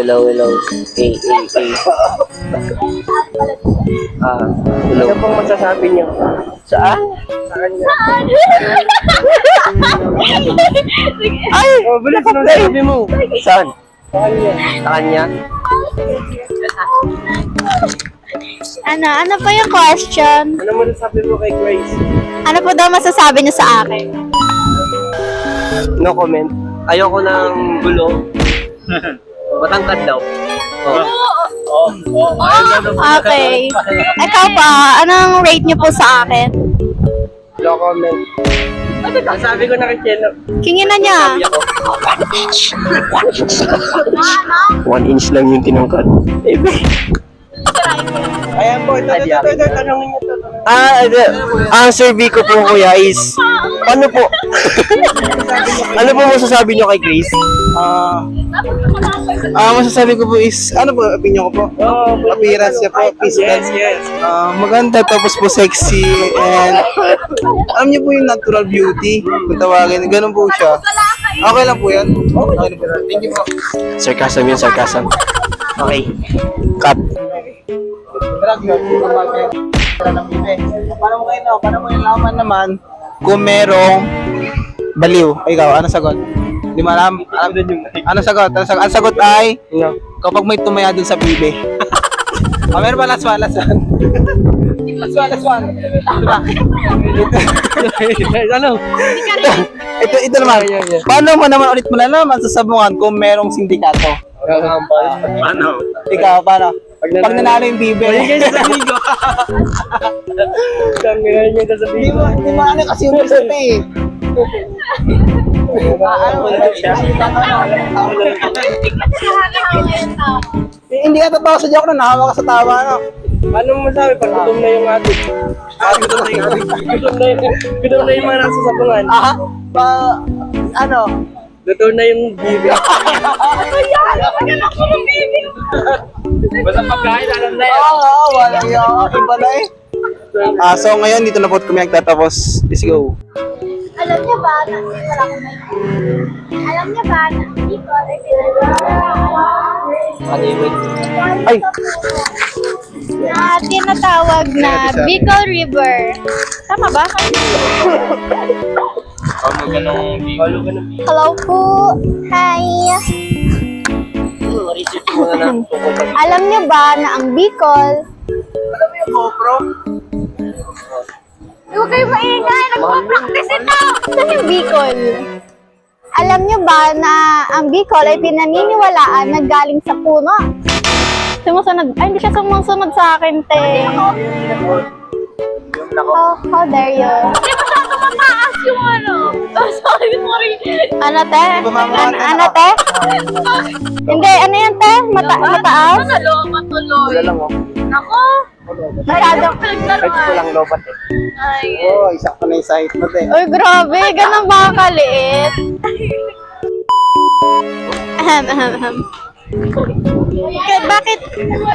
hello. Hello. Ano pong masasabi niyo? Saan? Saan? Ay! Bilis mo sabi mo. Saan? Sa kanya? Ano po yung question? Ano mo sabi mo kay Grace? Ano po daw masasabi niyo sa akin? No comment. Ayoko ng gulo. Matangkad daw. Okay. Ikaw pa, anong rate niyo po sa akin? No comment. Sabi ko na kay Cheno. Kingin na niya. 1 inch lang yung tinangkad. Ayan po, ito, tanongin niyo to. Ang survey ko po kuya is, ano po? Ano po masasabi niyo kay Grace? Masasabi ko po is, ano po, opinion ko po? Appearance niya po, physical. Yes. Maganda, tapos po sexy, and alam niyo po yung natural beauty, kung tawagin, ganun po siya. Okay lang po yan. Okay lang po. Thank you po. Sarcasm yun, sarcasm. Okay. Cut. Paano mo ilaman naman kung merong baliw? Ikaw, ano sagot? Di mo alam? Ano sagot? Ang sagot ay kapag may tumaya dun sa bibe. Meron ba last one? Last one. Diba? Ano? Ito naman. Paano mo naman ulit mo na naman sasabungan kung merong sindikato? Ano? Ikaw, paano? Pag nanalo yung bibe. Ganyan sa amigo. Ganyan sa Di mo ano kasi yung result eh. Hindi ka tatawa sa joke na nahawa ka sa tawa, no? Ano mo masabi pag gutom na yung adik? Gutom na yung mga nasa sapungan. Ano? Gutom na yung bibi. Basta pagkain, alam na yan. Oo, wala yun. Iba na eh. So ngayon dito na po kami nagtatapos. Let's go. Alam niya ba na hindi ko Ay! na tinatawag na Bicol River. Tama ba? Hello po. Hi. Alam niyo ba na ang Bicol? Huwag kayo maingay. Nagpa-practice ito. Saan yung Bicol? Alam niyo ba na ang Bicol ay pinaniniwalaan na galing sa puno? Sumusunod. Ay, hindi siya sumusunod sa akin, te. Oh, how dare you? Hindi masyado mataas yung ano. Sorry. Ano, te? Ano, te? Hindi, ano yan, te? Mataas? Wala lang oh. Ako? Masyadong Kahit ko lang lobat eh. Oh, isa ko na yung sahit mo, te. Uy, grabe. Ganun ba kaliit? Okay, bakit?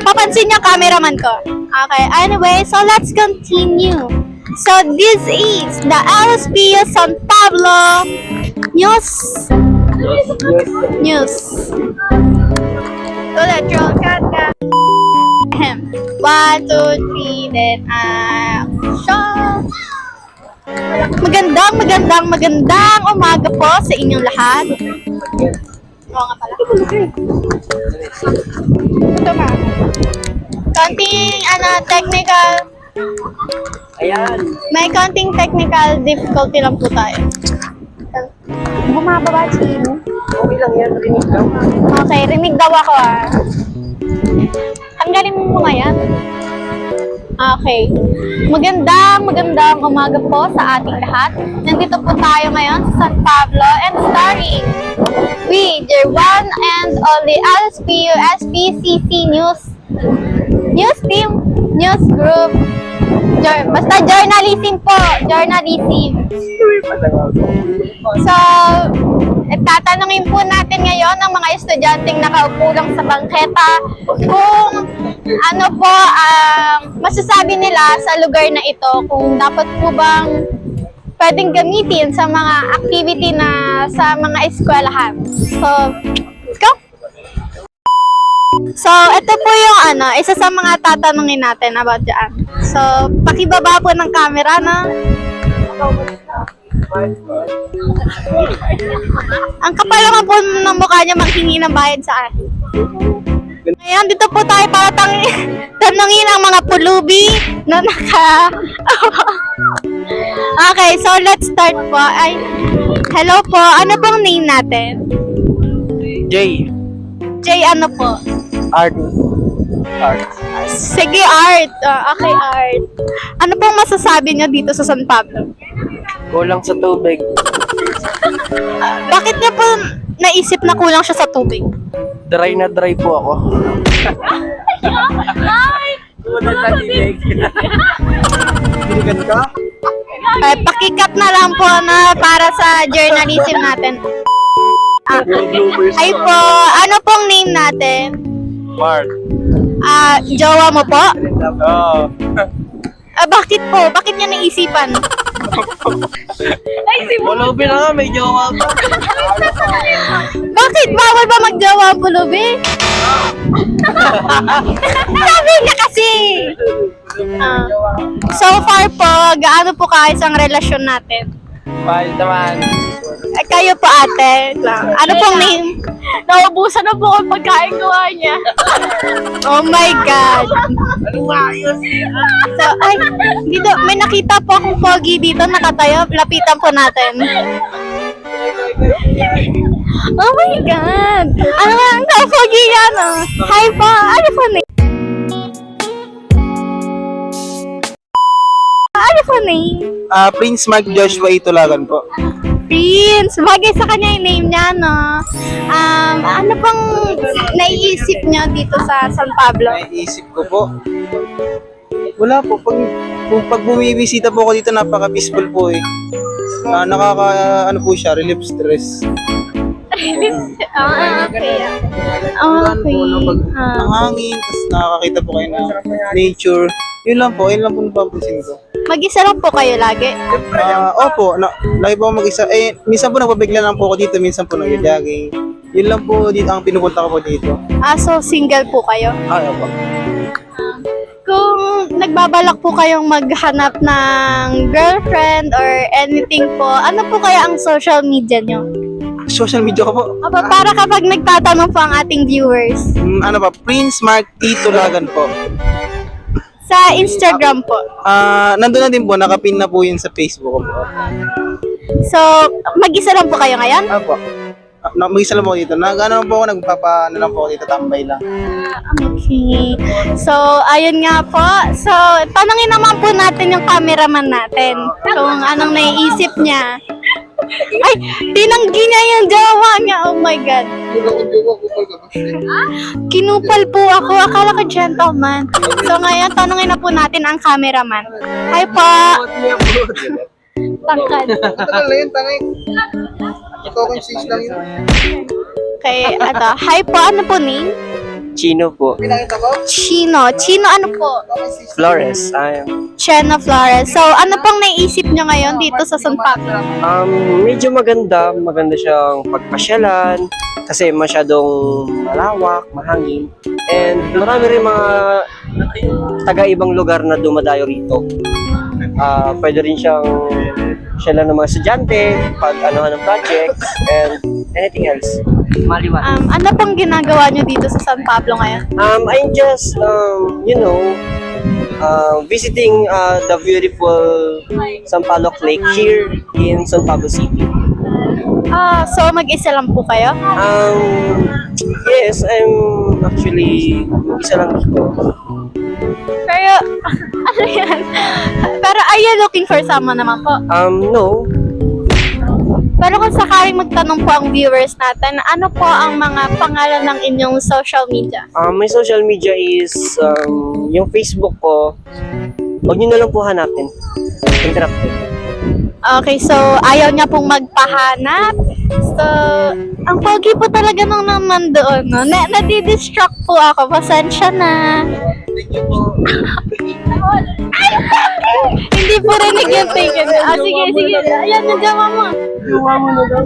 Papansin niyo cameraman ko. Okay, anyway, so let's continue. So this is the LSPU San Pablo News. Ulit, roll, cut. 1, 2, 3, then action! Magandang umaga po sa inyong lahat. Oo nga pala. Ito ma. Konting technical. Ayan. May konting technical difficulty lang po tayo. Bumababa si Ino. Okay lang yan, rinig lang. Okay, rinig daw ako Tanggalin mo ngayon. Okay. Magandang umaga po sa ating lahat. Nandito po tayo ngayon sa San Pablo and starring with your one and only LSPU SPCC News Team, News Group. Basta journalism po. Journalism. So, tatanungin po natin ngayon ang mga estudyanteng nakaupo lang sa bangketa kung ano po ang masasabi nila sa lugar na ito, kung dapat po bang pwedeng gamitin sa mga activity na sa mga eskwelahan. So, let's go! So, ito po yung isa sa mga tatanungin natin about dyan. So, pakibaba po ng camera na. Ang kapal naman po ng mukha niya maghingi ng bayad sa akin. Ngayon, dito po tayo para tanungin ang mga pulubi na Okay, so let's start po. Hello po, ano pong name natin? Jay. Jay, ano po? Art. Art. Sige, Art. Okay, Art. Ano pong masasabi niyo dito sa San Pablo? Kulang sa tubig. Bakit niyo po naisip na kulang siya sa tubig? Dry na dry po ako. Pakikat na lang po na para sa journalism natin. Ay po, ano pong name natin? Mark. Jowa mo po? Oo. Bakit po? Bakit niya naisipan? Pulubi na nga, may jowa pa. Bakit? Bawal ba magjowa ang pulubi? Sabi niya kasi! So far po, gaano po kaayos ang relasyon natin? Fine naman. Kayo po ate. Ano pong name? Naubusan na po ang pagkain gawa niya. Oh my God. Anong ayos? So, dito, may nakita po akong pogi dito nakatayo. Lapitan po natin. Oh my God. Ano nga, ang pogi yan oh. Hi po. Ano po name? Ano po name? Prince Mark Joshua Itulagan po. Prince. Bagay sa kanya yung name niya, no? Ano pang naiisip niyo dito sa San Pablo? Naisip ko po. Wala po. Pag bumibisita po ako dito, napaka-peaceful po eh. Ano po siya, relieve stress. Okay. Ang hangin, tapos nakakakita po kayo ng nature. Yun lang po napapansin ko. Mag-isa lang po kayo lagi? Opo, lagi po ako mag-isa. Minsan po nagpabigla lang po ako dito, minsan po nag-jogging. Yun lang po dito ang pinupunta ko po dito. So single po kayo? Opo. Kung nagbabalak po kayong maghanap ng girlfriend or anything po, ano po kaya ang social media nyo? Social media ko po. Para kapag nagtatanong po ang ating viewers. Ano pa, Prince Mark Itulagan po. Sa Instagram po. Nandun na din po, nakapin na po yun sa Facebook ko po. So, mag-isa lang po kayo ngayon? Opo. Mag-isa lang po ako dito. Nag-ano po ako, nagpapa-ano lang po ako dito, tambay lang. Okay. So, ayun nga po. So, tanongin naman po natin yung cameraman natin kung anong naiisip niya. Ay, tinanggi niya yung jowa niya. Oh my God. Kinupal po ako. Akala ko gentleman. So, ngayon, tanongin na po natin ang cameraman. Hi po. Tangkad. Tagal na yun, tangay. Ikaw kong sis lang yun. Okay, hi po. Ano po name? Chino po. Pinakita ko? Chino. Chino ano po? Flores. Chena Flores. So, ano pong naisip niyo ngayon dito sa San Pablo? Medyo maganda. Maganda siyang pagpasyalan. Kasi masyadong malawak, mahangin. And marami rin mga taga-ibang lugar na dumadayo rito. Pwede rin siyang syalan ng mga estudyante, pag-anuhan ng projects, and anything else. Maliwan. Ano pong ginagawa niyo dito sa San Pablo ngayon? I'm just, visiting the beautiful Sampaloc Lake here in San Pablo City. So mag-isa lang po kayo? Yes, I'm actually isa lang dito. Pero, ano yan? Pero are you looking for someone naman po? No. Pero kung sakaling magtanong po ang viewers natin, ano po ang mga pangalan ng inyong social media? My social media is yung Facebook ko. Huwag nyo na lang po hanapin. Interrupted. Okay, so ayaw niya pong magpahanap. So, ang pogi po talaga nung naman doon, no? Nadidistract po ako. Pasensya na. Hindi po rinig yung tingin. Sige, sige. Ayan, nadyawa mo. Jowa mo na daw.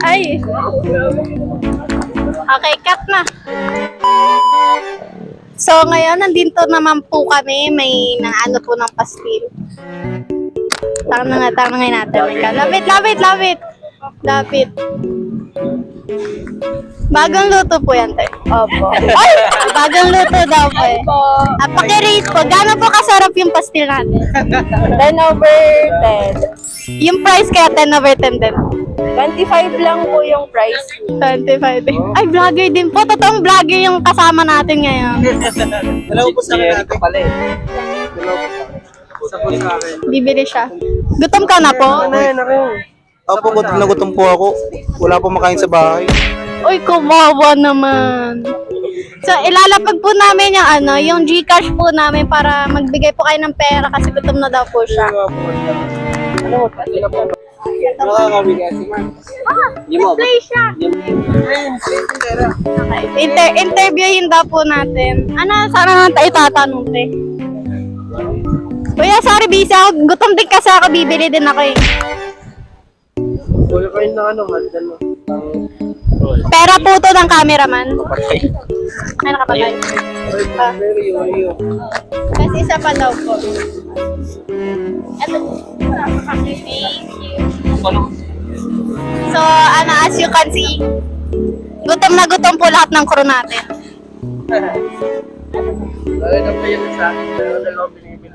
Ay. Okay, cut na. So, ngayon, nandito naman po kami. May ano po ng pastil. Tangan ngayon natin. Lapit. Bagong luto po yan, te. Opo. Ay! Bagong luto daw po eh. Paki-rate po. Gano'n po kasarap yung pastil natin? 10/10. Yung price kaya 10/10 din. 25 lang po yung price. 25 din. Ay, vlogger din po. Totoong vlogger yung kasama natin ngayon. Dalawa po sa akin natin. pala eh. Bibili siya. Gutom ka na po? Ano yun, ako yun. Opo, gutom na gutom po ako. Wala po makain sa bahay. Uy, kumawa naman. So, ilalapag po namin yung yung GCash po namin para magbigay po kayo ng pera kasi gutom na daw po siya. Nakakabigas si Mark. Display siya. Okay. Interviewin daw po natin. Ano, sana naman tayo tatanong, te? Kuya, sorry, busy ako. Gutom din kasi ako. Bibili din ako eh. Wala kayo na hagdan mo. Pera po to ng cameraman. Ay, nakapatay. Kasi isa pa daw po. Ito. Thank you. So, as you can see, gutom na gutom po lahat ng crew natin. Wala na pa yun sa akin. Dalawa binibili.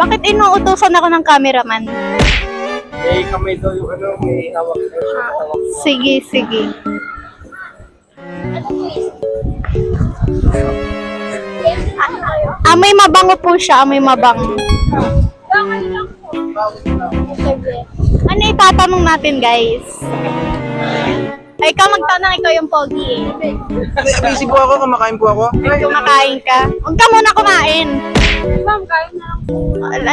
Bakit inuutusan ako ng cameraman? Eh, kamay daw yung may hawak. Sige. Amoy mabango po siya, amoy mabango. Ano itatanong natin, guys? Ay, ikaw magtanong, ikaw yung pogi eh. Busy po ako, kumakain po ako. Kumakain ka. Huwag ka muna kumain.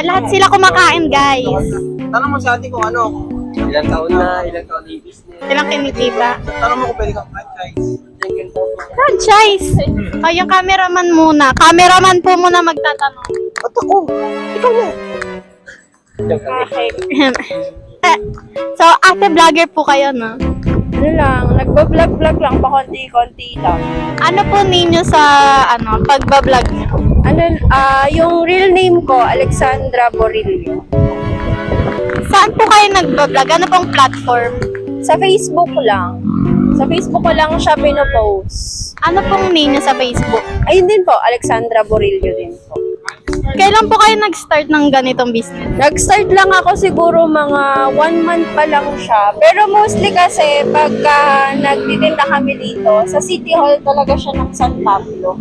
Lahat sila kumakain, guys. Tanong mo sa atin kung ano. Ilang taon na yung business. Silang kinikita. Tanong mo kung pwede kang franchise. Franchise! O, yung cameraman muna. Cameraman po muna magtatanong. Ba't ako? Ikaw na. Okay. So, ate vlogger po kayo, no? Ano lang, nagba-vlog lang pa konti-konti lang. Ano po ninyo sa, pagbablog niyo? Ano, yung real name ko, Alexandra Borillo. Saan po kayo nagbablog? Ano pong platform? Sa Facebook lang. Sa Facebook ko lang siya pinopost. Ano pong name niyo sa Facebook? Ayun din po, Alexandra Borillo din po. Kailan po kayo nag-start ng ganitong business? Nag-start lang ako siguro mga 1 month pa lang siya. Pero mostly kasi pagka nagtitinda kami dito, sa City Hall talaga siya ng San Pablo.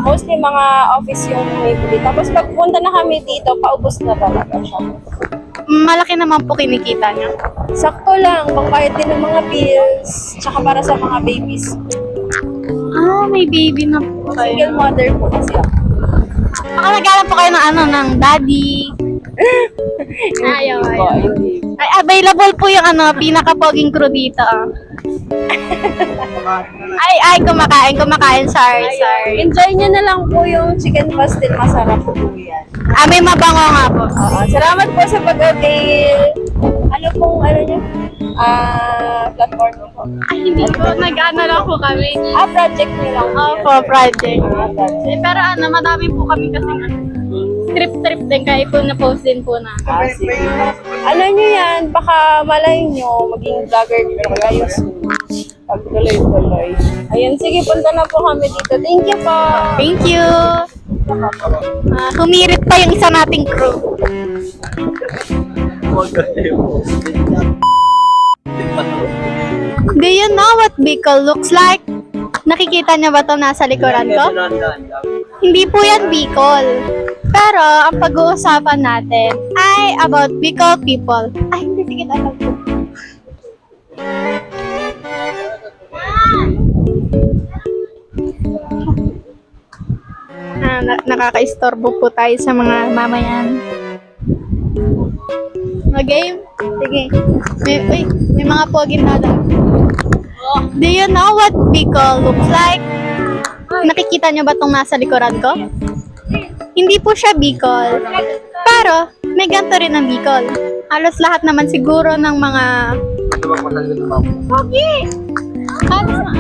Mostly mga office yung bumibili. Tapos pagpunta na kami dito, paubos na talaga siya. Malaki naman po kinikita niyo. Sakto lang, pangbayad din ng mga bills, tsaka para sa mga babies. Ah, may baby na po kayo. Single mother po kasi ako. Baka naghanap po kayo ng ng daddy. Ayaw. Hindi. Ay, available po yung pinaka-poging crew dito. Ay, kumakain. Sorry. Enjoy nyo na lang po yung chicken pastel. Masarap po yan. May mabango nga po. Salamat po sa pag-avail. Ano pong, nyo? Platform nyo po. Ay, hindi po. Nag-ano lang po kami. Project nyo lang po. Opo, project. Project. Pero madami po kami kasi trip din. Kaya po na-post din po na. Sige. Ano nyo yan? Baka malay nyo, maging vlogger kayo soon. Pagtuloy-tuloy. Ayun, sige, punta na po kami dito. Thank you po. Thank you. Humirit pa yung isa nating crew. Do you know what Bicol looks like? Nakikita niyo ba to nasa likuran ko? Hindi po yan Bicol. Pero ang pag-uusapan natin ay about Bicol people. Ay, hindi, sige alam ko. Nakaka-istorbo po tayo sa mga mamayan. Game? Sige. May mga pogi na daw. Do you know what Bicol looks like? Nakikita niyo ba itong nasa likuran ko? Hindi po siya Bicol. Pero, may ganito rin ang Bicol. Halos lahat naman siguro ng mga Okay. Halos na.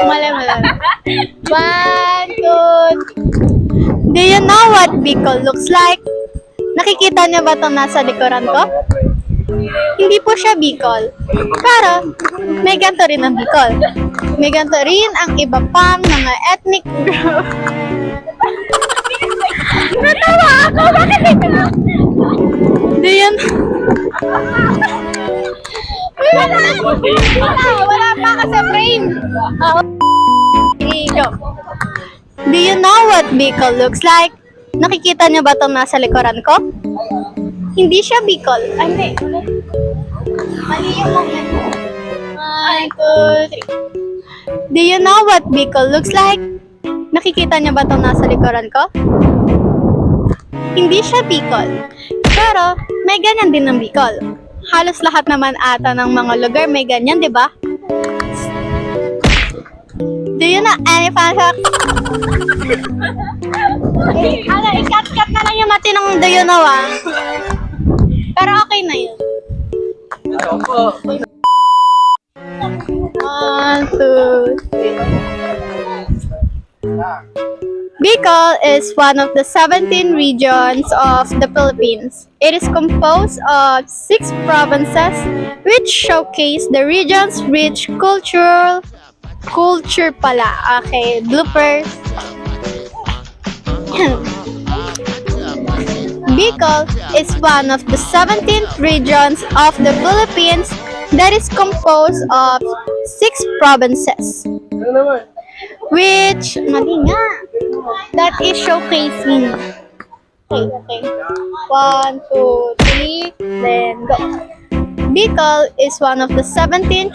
Mali. 1, 2, 3. Do you know what Bicol looks like? Nakikita niyo ba itong nasa likuran ko? Hindi po siya Bicol. Pero, may ganito rin ang Bicol. May ganito rin ang iba pang mga ethnic group. Natawa ako! Bakit ito? Do you Wala pa kasi frame. Ikaw. Do you know what Bicol looks like? Nakikita niyo ba itong nasa likuran ko? Hindi siya Bicol. Ay, hindi. Mali yung moment. 1, 2, 3. Do you know what Bicol looks like? Nakikita niyo ba itong nasa likuran ko? Hindi siya Bicol. Pero, may ganyan din ng Bicol. Halos lahat naman ata ng mga lugar may ganyan, di ba? Do you know any fun fact? I-cut na lang yung matinong do you know, ah. Pero okay na yun. 1, 2, 3. Bicol is one of the 17 regions of the Philippines. It is composed of 6 provinces which showcase the region's rich culture pala. Okay, bloopers. Bicol is one of the 17 regions of the Philippines that is composed of 6 provinces. Which, mali nga, that is showcasing. Okay. 1, 2, 3, then go. Bicol is one of the 17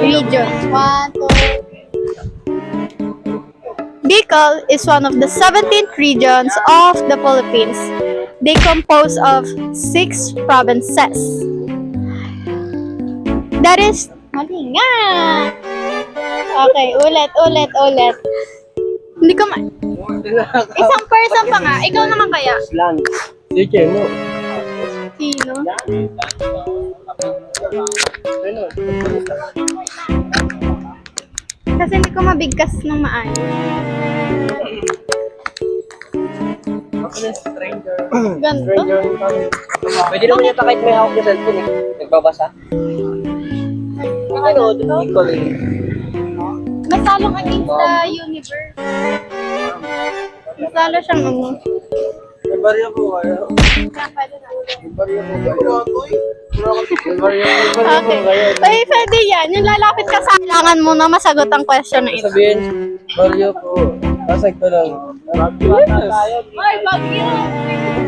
regions. 1, 2. Bicol is one of the 17 regions of the Philippines. They compose of 6 provinces. That is, mali nga. Okay, ulit. Hindi ko Isang person pa nga. Ikaw naman kaya? Land. Sige mo. Sino? Kasi hindi ko mabigkas ng maayos. Ganto? Pwede naman yata kahit may hawak na cellphone eh. Nagbabasa. Ano, Bicol eh. Masalong against the universe. Masalo siyang ano. May barya po kayo. May barya po kayo. Okay. Ay, pwede yan. Yung lalapit ka sa kailangan mo na masagot ang question na ito. Sabihin, barya po. Pasag ko lang. Ay, bagyo!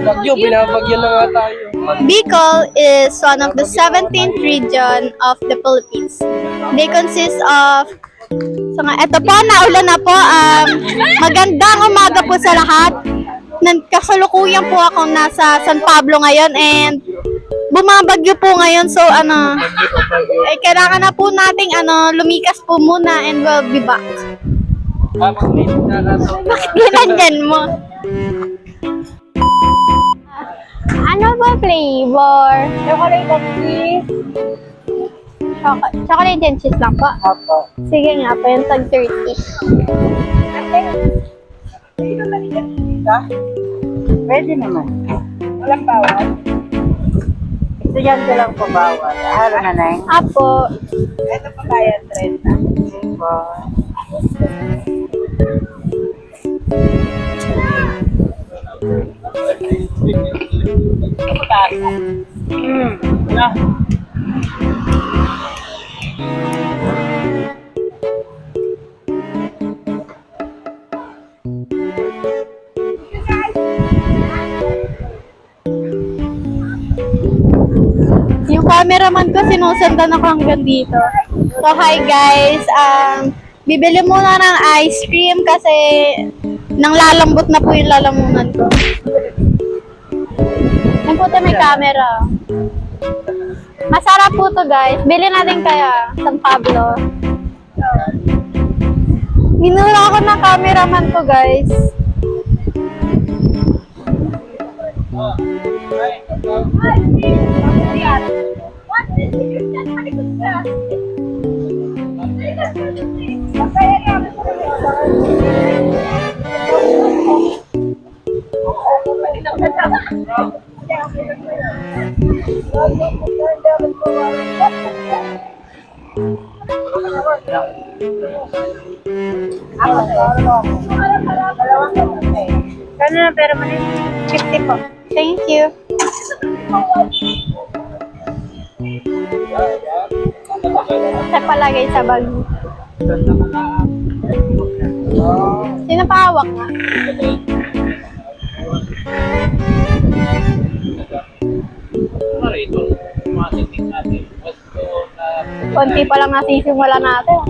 Bagyo, binabagyo na nga tayo. Bicol is one of the 17th region of the Philippines. They consist of eto po, naulan na po. Magandang umaga po sa lahat. Kasalukuyan po ako nasa San Pablo ngayon and bumabagyo po ngayon. So, kailangan na po nating lumikas po muna and we'll be back. Bakit ginanyan mo? Ano ba flavor? Chocolate and cheese. Chocolate and cheese lang po? Apo. Sige nga po, yung tag 30. Pwede naman. Walang bawal. Estudyante lang po bawal. Halo na na yun. Apo. Ito pa kaya 30. Yung cameraman ko, sinusundan ako hanggang dito. So, hi guys. Bibili muna ng ice cream kasi nang lalambot na po yung lalamunan ko. Yan po may camera. Masarap po to guys. Bili natin kaya, San Pablo. Minura ako ng cameraman ko guys. Kano na pera mo rin? 50 po. Thank you. Sa palagay sa bag. Sino pa hawak nga? Konti pa lang nasisimula natin.